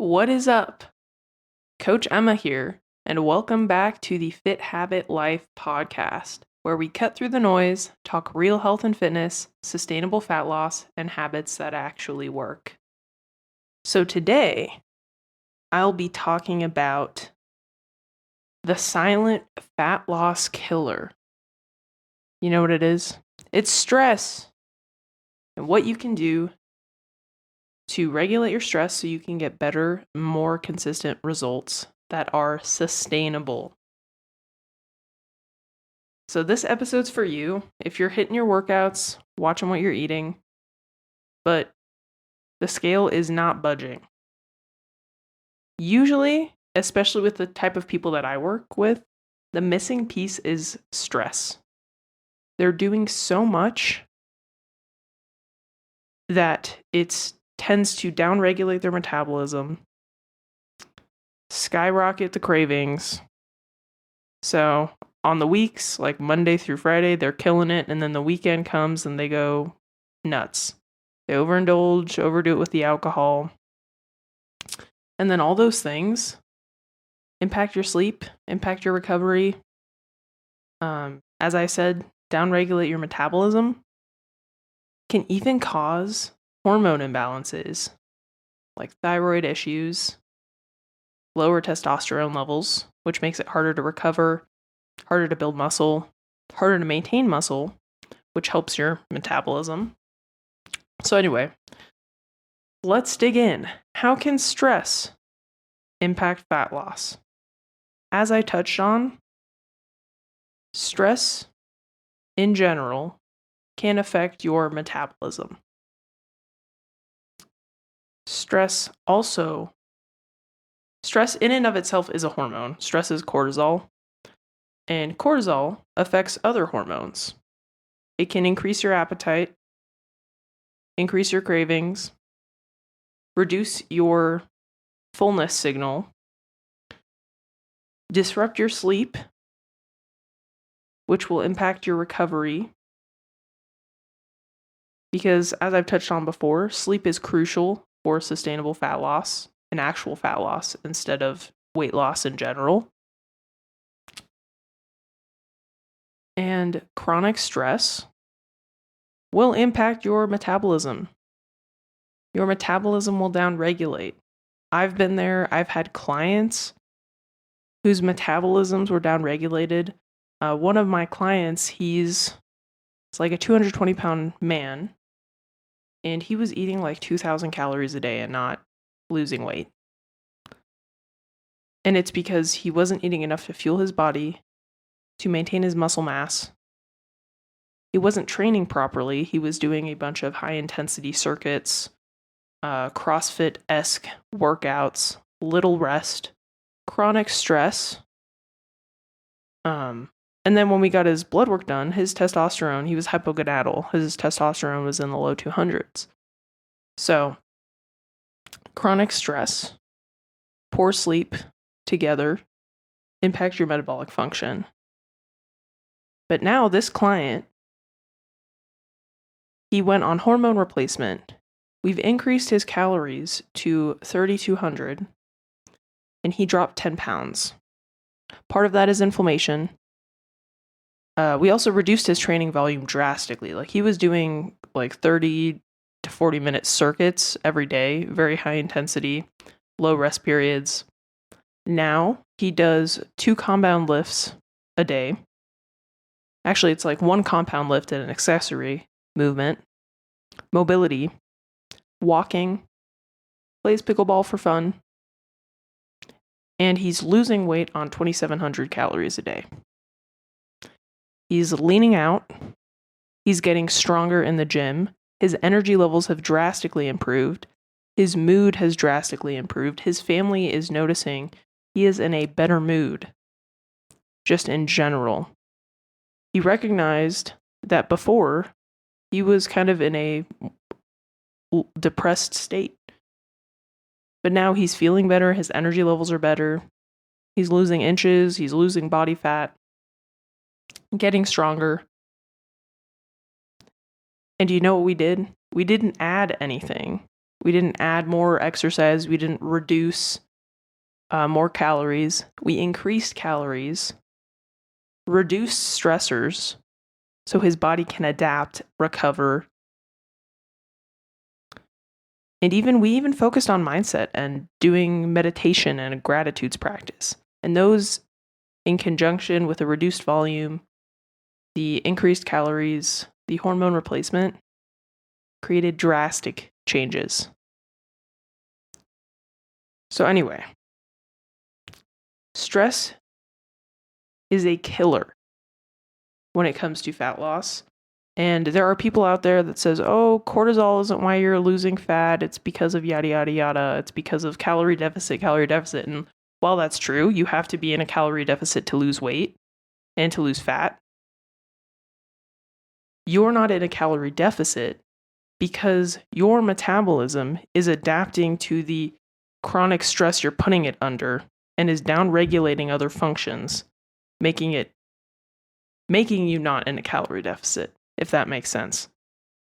What is up? Coach Emma here, and welcome back to the Fit Habit Life podcast, where we cut through the noise, talk real health and fitness, sustainable fat loss, and habits that actually work. So today, I'll be talking about the silent fat loss killer. You know what it is? It's stress, and what you can do to regulate your stress so you can get better, more consistent results that are sustainable. So this episode's for you if you're hitting your workouts, watching what you're eating, but the scale is not budging. Usually, especially with the type of people that I work with, the missing piece is stress. They're doing so much that it tends to downregulate their metabolism, skyrocket the cravings. So on the weeks, like Monday through Friday, they're killing it, and then the weekend comes and they go nuts. They overindulge, overdo it with the alcohol. And then all those things impact your sleep, impact your recovery. As I said, downregulate your metabolism. Can even cause hormone imbalances like thyroid issues, lower testosterone levels, which makes it harder to recover, harder to build muscle, harder to maintain muscle, which helps your metabolism. So anyway, let's dig in. How can stress impact fat loss? As I touched on, stress in general can affect your metabolism. Stress in and of itself is a hormone. Stress is cortisol. And cortisol affects other hormones. It can increase your appetite, increase your cravings, reduce your fullness signal, disrupt your sleep, which will impact your recovery. Because, as I've touched on before, sleep is crucial for sustainable fat loss and actual fat loss instead of weight loss in general. And chronic stress will impact your metabolism. Your metabolism will downregulate. I've been there. I've had clients whose metabolisms were downregulated. One of my clients, it's like a 220-pound man, and he was eating like 2,000 calories a day and not losing weight. And it's because he wasn't eating enough to fuel his body, to maintain his muscle mass. He wasn't training properly. He was doing a bunch of high-intensity circuits, CrossFit-esque workouts, little rest, chronic stress. And then when we got his blood work done, his testosterone, he was hypogonadal. His testosterone was in the low 200s. So, chronic stress, poor sleep together impact your metabolic function. But now this client, he went on hormone replacement. We've increased his calories to 3,200, and he dropped 10 pounds. Part of that is inflammation. We also reduced his training volume drastically. Like, he was doing like 30 to 40 minute circuits every day, very high intensity, low rest periods. Now he does 2 compound lifts a day. Actually, it's like 1 compound lift and an accessory movement, mobility, walking, plays pickleball for fun, and he's losing weight on 2,700 calories a day. He's leaning out. He's getting stronger in the gym. His energy levels have drastically improved. His mood has drastically improved. His family is noticing he is in a better mood, just in general. He recognized that before he was kind of in a depressed state. But now he's feeling better. His energy levels are better. He's losing inches. He's losing body fat. Getting stronger. And do you know what we did? We didn't add anything. We didn't add more exercise. We didn't reduce more calories. We increased calories, reduced stressors, so his body can adapt, recover. And we even focused on mindset and doing meditation and a gratitudes practice. And those, in conjunction with a reduced volume, the increased calories, the hormone replacement, created drastic changes. So anyway, stress is a killer when it comes to fat loss. And there are people out there that says, oh, cortisol isn't why you're losing fat. It's because of yada, yada, yada. It's because of calorie deficit. And while that's true, you have to be in a calorie deficit to lose weight and to lose fat. You're not in a calorie deficit because your metabolism is adapting to the chronic stress you're putting it under and is downregulating other functions, making you not in a calorie deficit, if that makes sense.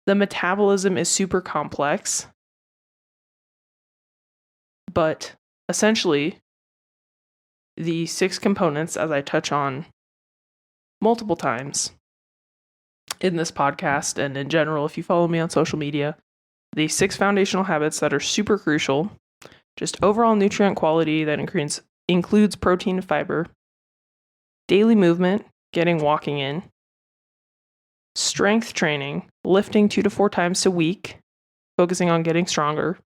The metabolism is super complex, but essentially the 6 components, as I touch on multiple times in this podcast and in general, if you follow me on social media, the 6 foundational habits that are super crucial, just overall nutrient quality that includes protein and fiber, daily movement, getting walking in, strength training, lifting 2 to 4 times a week, focusing on getting stronger,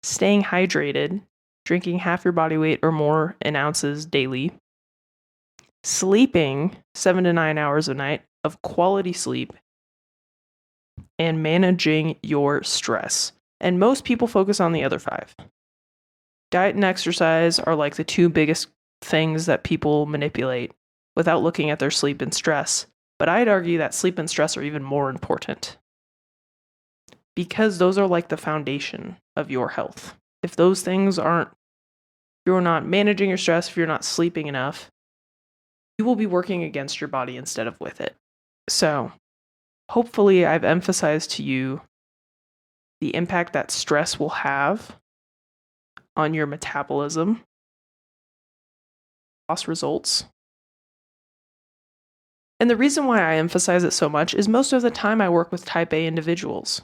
staying hydrated, drinking half your body weight or more in ounces daily, sleeping 7 to 9 hours a night of quality sleep, and managing your stress. And most people focus on the other 5. Diet and exercise are like the 2 biggest things that people manipulate without looking at their sleep and stress. But I'd argue that sleep and stress are even more important because those are like the foundation of your health. If those things if you're not managing your stress, if you're not sleeping enough, you will be working against your body instead of with it. So hopefully I've emphasized to you the impact that stress will have on your metabolism, loss results. And the reason why I emphasize it so much is most of the time I work with type A individuals.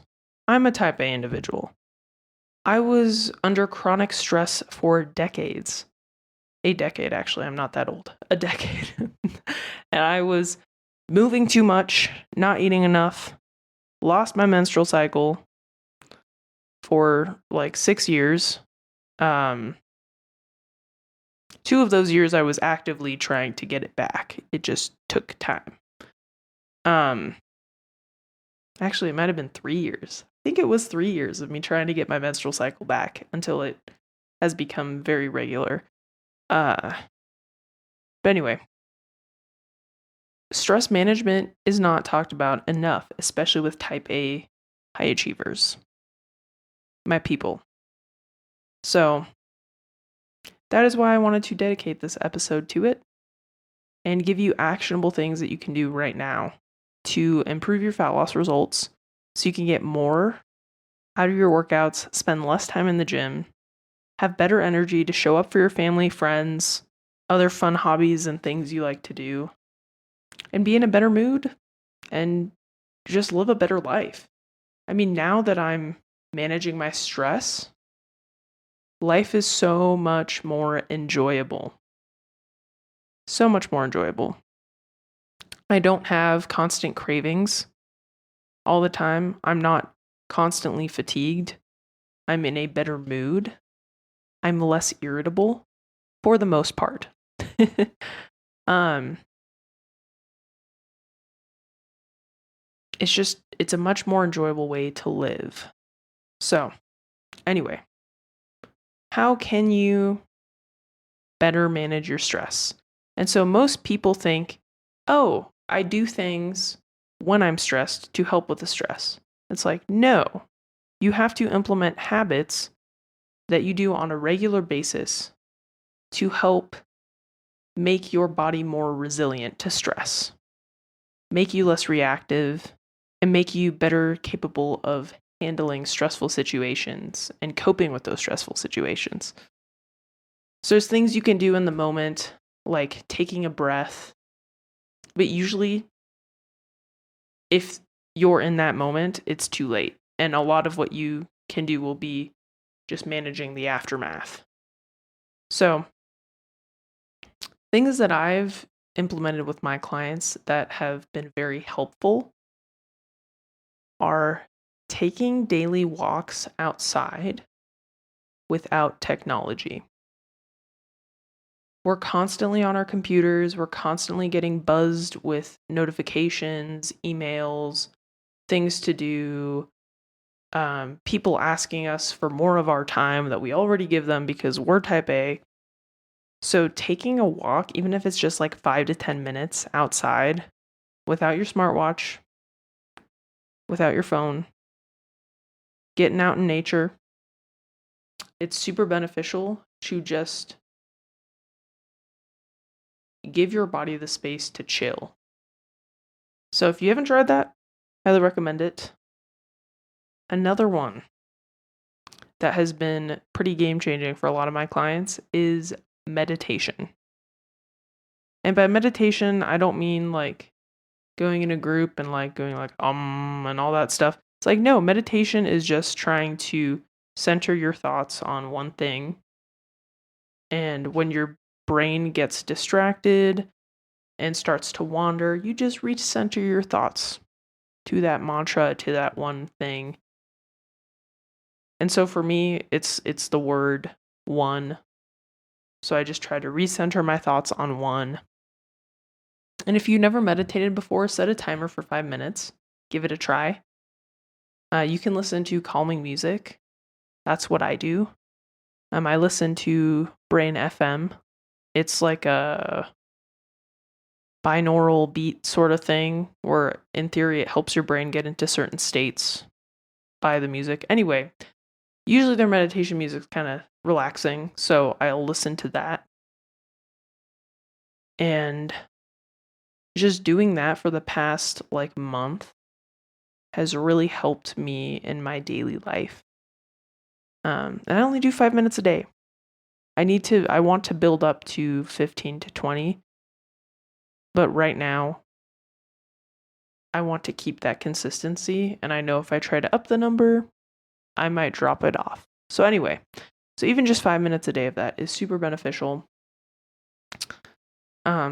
I'm a type A individual. I was under chronic stress for decades. A decade, actually. I'm not that old. A decade. And I was moving too much, not eating enough, lost my menstrual cycle for like 6 years. 2 of those years I was actively trying to get it back. It just took time. Actually, it might have been 3 years. I think it was 3 years of me trying to get my menstrual cycle back until it has become very regular. But anyway, stress management is not talked about enough, especially with type A high achievers, my people. So that is why I wanted to dedicate this episode to it and give you actionable things that you can do right now to improve your fat loss results so you can get more out of your workouts, spend less time in the gym, have better energy to show up for your family, friends, other fun hobbies and things you like to do, and be in a better mood and just live a better life. I mean, now that I'm managing my stress, life is so much more enjoyable. So much more enjoyable. I don't have constant cravings all the time. I'm not constantly fatigued. I'm in a better mood. I'm less irritable for the most part. It's a much more enjoyable way to live. So, anyway, how can you better manage your stress? And so most people think, oh, I do things when I'm stressed to help with the stress. It's like, no, you have to implement habits that you do on a regular basis to help make your body more resilient to stress, make you less reactive, and make you better capable of handling stressful situations and coping with those stressful situations. So there's things you can do in the moment, like taking a breath. But usually, if you're in that moment, it's too late. And a lot of what you can do will be just managing the aftermath. So, things that I've implemented with my clients that have been very helpful are taking daily walks outside without technology. We're constantly on our computers, we're constantly getting buzzed with notifications, emails, things to do, people asking us for more of our time that we already give them because we're type A. So taking a walk, even if it's just like 5 to 10 minutes outside without your smartwatch, without your phone, getting out in nature, it's super beneficial to just give your body the space to chill. So if you haven't tried that, highly recommend it. Another one that has been pretty game changing for a lot of my clients is meditation. And by meditation, I don't mean like going in a group and like going like and all that stuff. It's like, no, meditation is just trying to center your thoughts on one thing. And when your brain gets distracted and starts to wander, you just recenter your thoughts to that mantra, to that one thing. And so for me, it's the word one. So I just try to recenter my thoughts on one. And if you never meditated before, set a timer for 5 minutes. Give it a try. You can listen to calming music. That's what I do. I listen to Brain FM. It's like a binaural beat sort of thing where in theory it helps your brain get into certain states by the music. Anyway, usually their meditation music's kind of relaxing, so I'll listen to that. And just doing that for the past like month has really helped me in my daily life. And I only do 5 minutes a day. I want to build up to 15 to 20. But right now, I want to keep that consistency. And I know if I try to up the number, I might drop it off. So anyway, so even just 5 minutes a day of that is super beneficial.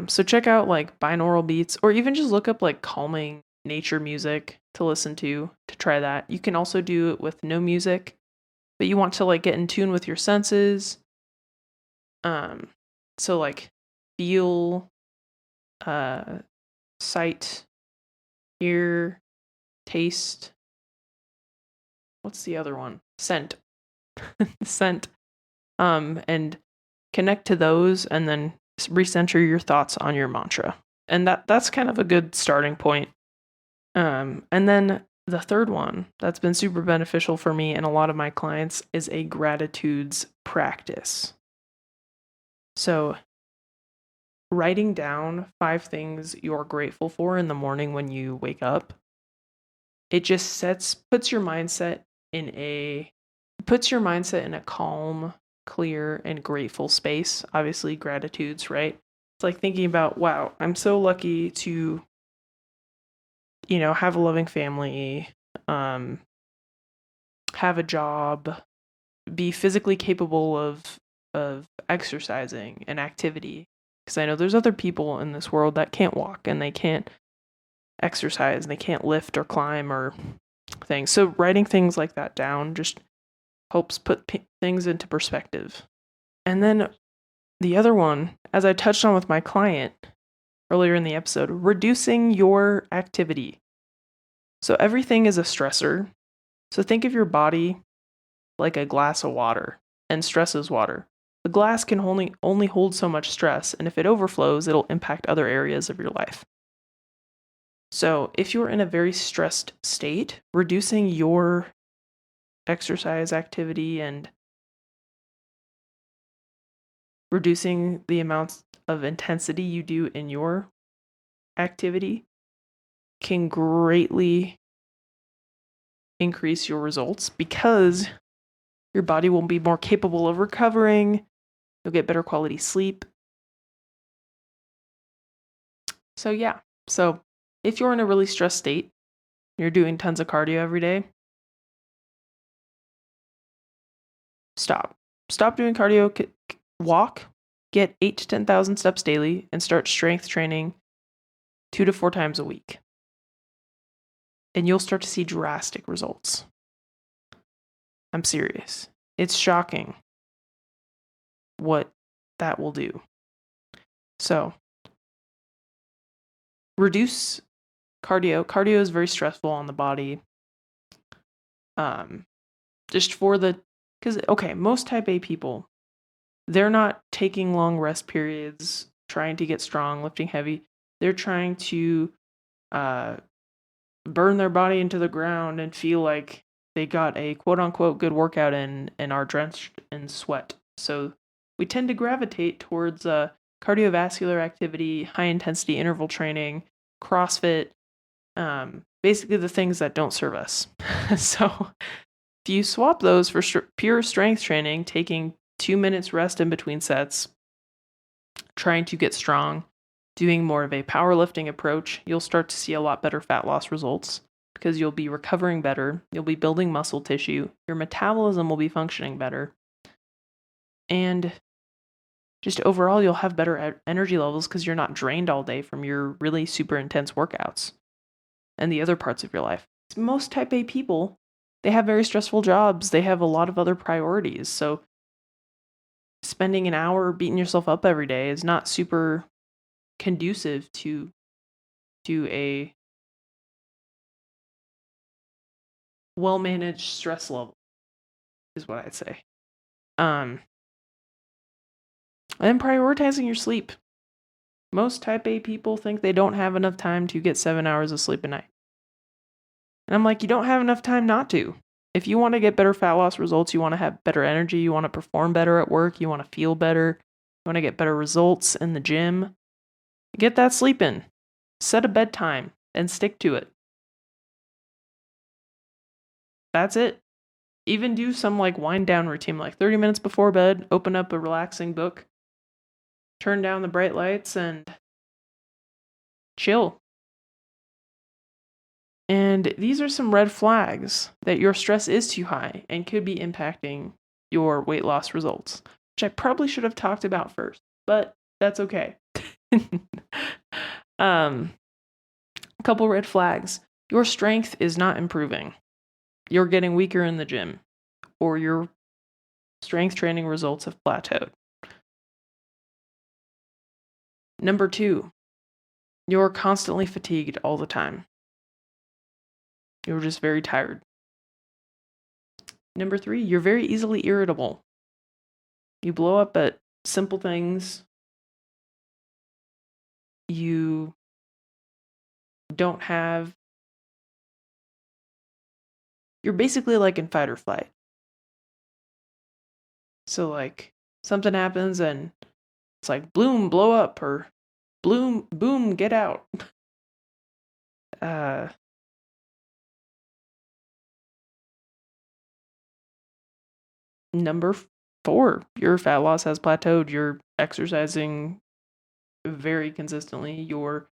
So check out like binaural beats, or even just look up like calming nature music to listen to try that. You can also do it with no music, but you want to like get in tune with your senses. So like feel, sight, hear, taste. What's the other one? Scent. Scent. And connect to those and then recenter your thoughts on your mantra. And that's kind of a good starting point. And then the third one that's been super beneficial for me and a lot of my clients is a gratitudes practice. So writing down 5 things you're grateful for in the morning when you wake up, it just puts your mindset in a calm, clear, and grateful space. Obviously, gratitudes, right? It's like thinking about, wow, I'm so lucky to, have a loving family, have a job, be physically capable of exercising and activity. Because I know there's other people in this world that can't walk and they can't exercise and they can't lift or climb or things. So writing things like that down just helps put things into perspective. And then the other one, as I touched on with my client earlier in the episode, reducing your activity. So everything is a stressor. So think of your body like a glass of water, and stress is water. The glass can only hold so much stress, and if it overflows, it'll impact other areas of your life. So if you're in a very stressed state, reducing your exercise activity and reducing the amounts of intensity you do in your activity can greatly increase your results because your body will be more capable of recovering. You'll get better quality sleep. So yeah. So if you're in a really stressed state, you're doing tons of cardio every day, stop. Stop doing cardio, walk, get 8 to 10,000 steps daily, and start strength training 2 to 4 times a week. And you'll start to see drastic results. I'm serious. It's shocking what that will do. So, reduce cardio. Cardio is very stressful on the body. Most type A people, they're not taking long rest periods, trying to get strong, lifting heavy. They're trying to burn their body into the ground and feel like they got a quote-unquote good workout in and are drenched in sweat. So we tend to gravitate towards cardiovascular activity, high-intensity interval training, CrossFit, basically the things that don't serve us. So if you swap those for pure strength training, taking 2 minutes rest in between sets, trying to get strong, doing more of a powerlifting approach, you'll start to see a lot better fat loss results because you'll be recovering better, you'll be building muscle tissue, your metabolism will be functioning better, and just overall you'll have better energy levels because you're not drained all day from your really super intense workouts and the other parts of your life. Most type A people, they have very stressful jobs, they have a lot of other priorities, so spending an hour beating yourself up every day is not super conducive to a well-managed stress level, is what I'd say. And prioritizing your sleep. Most type A people think they don't have enough time to get 7 hours of sleep a night. And I'm like, you don't have enough time not to. If you want to get better fat loss results, you want to have better energy, you want to perform better at work, you want to feel better, you want to get better results in the gym, get that sleep in. Set a bedtime and stick to it. That's it. Even do some wind down routine, 30 minutes before bed, open up a relaxing book, turn down the bright lights, and chill. And these are some red flags that your stress is too high and could be impacting your weight loss results, which I probably should have talked about first, but that's okay. A couple red flags. Your strength is not improving. You're getting weaker in the gym, or your strength training results have plateaued. Number 2, you're constantly fatigued all the time. You're just very tired. Number 3, you're very easily irritable. You blow up at simple things. You don't have... You're basically in fight or flight. So something happens and it's bloom, blow up, or bloom, boom, get out. Number 4, your fat loss has plateaued. You're exercising very consistently. You're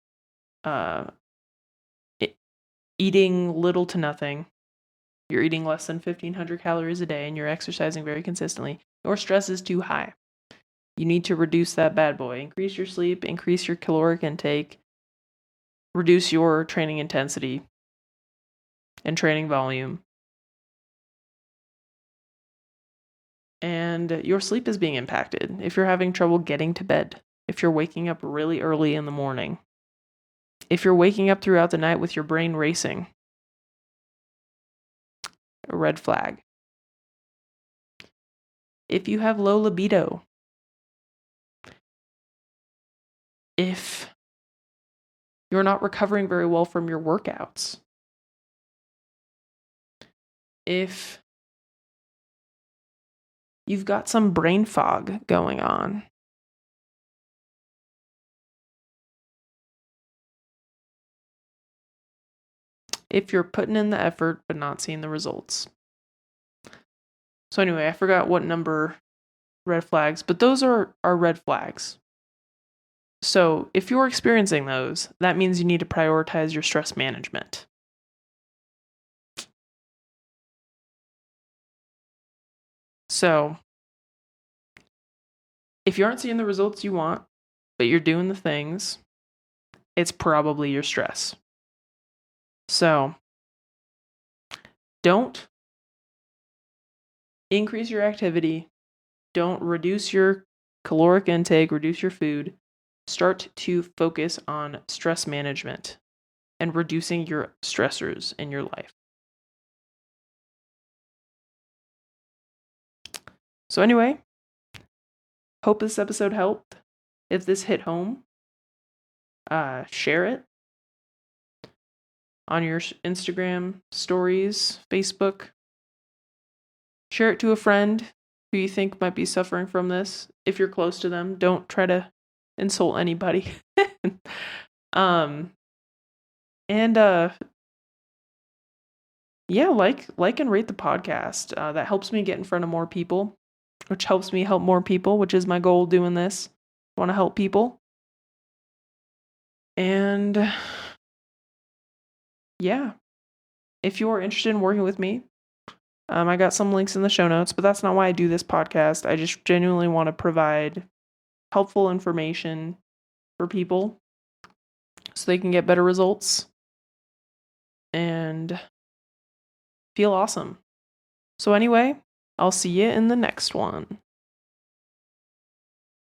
eating little to nothing. You're eating less than 1,500 calories a day and you're exercising very consistently. Your stress is too high. You need to reduce that bad boy. Increase your sleep, increase your caloric intake, reduce your training intensity and training volume. And your sleep is being impacted. If you're having trouble getting to bed, if you're waking up really early in the morning, if you're waking up throughout the night with your brain racing, a red flag. If you have low libido, if you're not recovering very well from your workouts, if you've got some brain fog going on, if you're putting in the effort but not seeing the results. So anyway, I forgot what number red flags, but those are red flags. So if you're experiencing those, that means you need to prioritize your stress management. So if you aren't seeing the results you want, but you're doing the things, it's probably your stress. So don't increase your activity. Don't reduce your caloric intake, reduce your food. Start to focus on stress management and reducing your stressors in your life. So anyway, hope this episode helped. If this hit home, share it on your Instagram stories, Facebook. Share it to a friend who you think might be suffering from this. If you're close to them, don't try to insult anybody. Yeah, like and rate the podcast. That helps me get in front of more people, which helps me help more people, which is my goal doing this. I want to help people. And yeah, if you're interested in working with me, I got some links in the show notes, but that's not why I do this podcast. I just genuinely want to provide helpful information for people so they can get better results and feel awesome. So anyway, I'll see you in the next one.